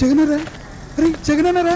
జగనరా, అరే జగనరా,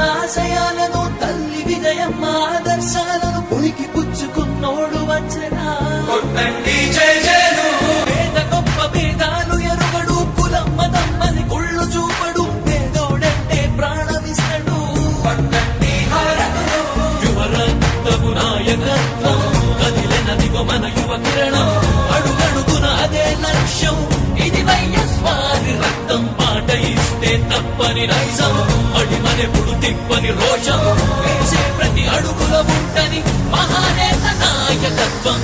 ఆశయాలను తల్లి విజయమ్మ ఆదర్శాలను పులికి పుచ్చుకున్నోడు వచ్చనా పేద గొప్ప భేదాలు ఎరుగడు కులమ్మ తమ్మని కుళ్ళు చూపడు పేదోడంటే ప్రాణమిస్తడు యువరక్తము నాయకత్వం కదిలినదిగో మన యువ కిరణం అడుగడుగున అదే లక్ష్యం ఇది వైఎస్వారి రక్తం పాట ఇస్తే తప్పని నైజం అడిమనెప్పుడు తిప్పని రోషం వేసే ప్రతి అడుగుల ఉంటని మహానేత నాయకత్వం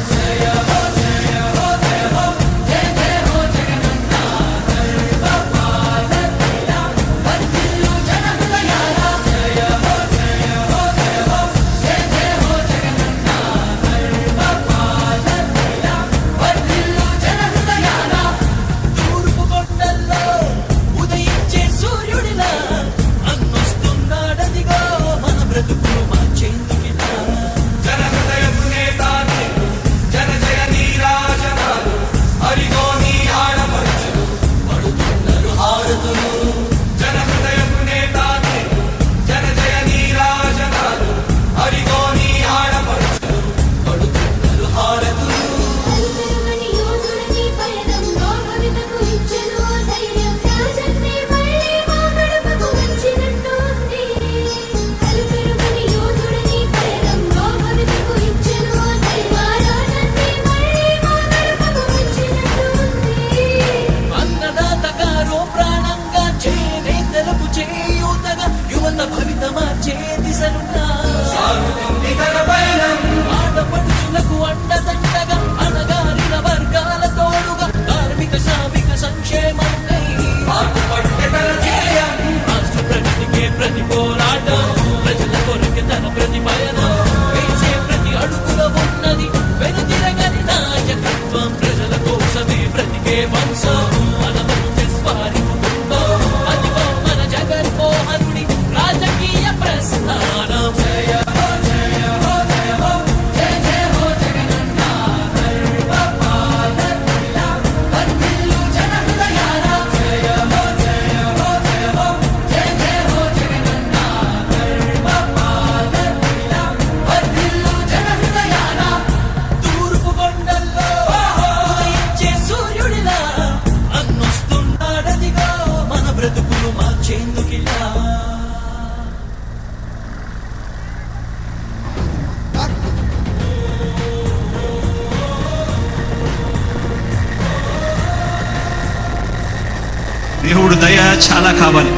దయ చాలా కావాలి.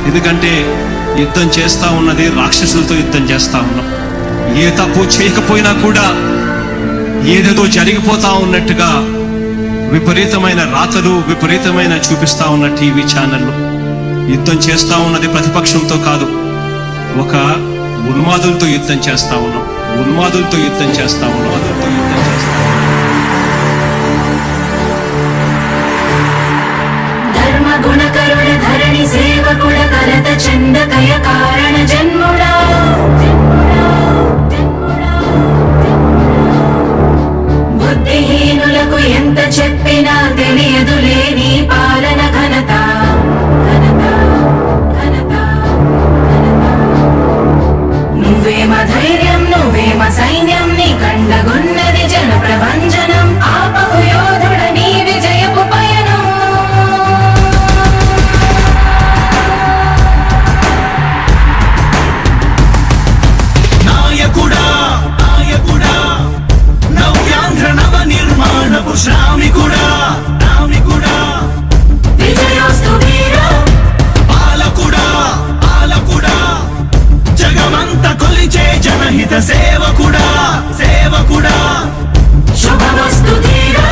ఎందుకంటే యుద్ధం చేస్తా ఉన్నది రాక్షసులతో యుద్ధం చేస్తా ఉన్నాం. ఏ తప్పు చేయకపోయినా కూడా ఏదేదో జరిగిపోతా ఉన్నట్టుగా విపరీతమైన రాతలు, విపరీతమైన చూపిస్తా ఉన్న టీవీ ఛానళ్ళు. యుద్ధం చేస్తా ఉన్నది ప్రతిపక్షంతో కాదు, ఒక ఉన్మాదులతో యుద్ధం చేస్తా ఉన్నాం. ఉన్మాదులతో యుద్ధం చేస్తా ఉన్నాం. ధర్మ గుణకరుణ ధరణి సేవకుడ కలత చందకయ కారణ జన్ముడా బుద్ధిహీనులకు ఎంత చెప్పినా తెలియదులే నీ పాలన ఘనత. నువ్వేమ ధైర్యం, నువ్వేమ సైన్యం, నీ కండగున్నది జన ప్రభంజనం. ఆపకు యోధుడ నీ విజయపు పయనం. నాయకుడా నాయకుడా నవ్యాంధ్ర నవ నిర్మాణపు శ్రామికుడా రామికుడా విజయోస్తు వీరా పాలకుడా పాలకుడా జగమంత కొలిచే జనహిత సేవకుడా సేవకుడా శుభమస్తు ధీరా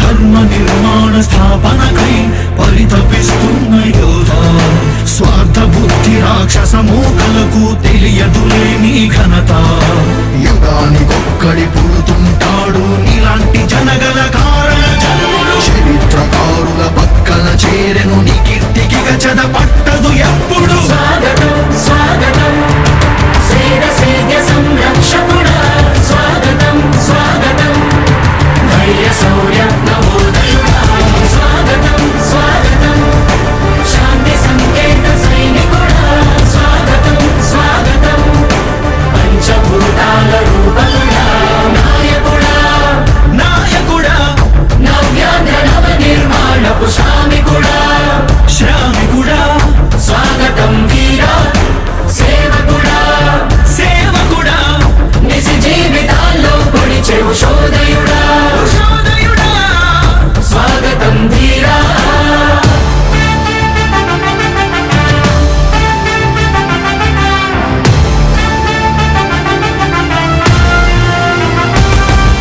ధర్మ నిర్మాణ స్థాపనకై పరితపిస్తున్న యోధ. స్వార్థ బుద్ధి రాక్షస మూకలకు తెలియదులే నీ ఘనత. యుగానికొక్కడి పుడుతుంటాడు నీలాంటి జనగల కారణ జన్ముడు చరిత్రకారుల పక్కన చేరెను నీ కీర్తికి గచద పట్టదు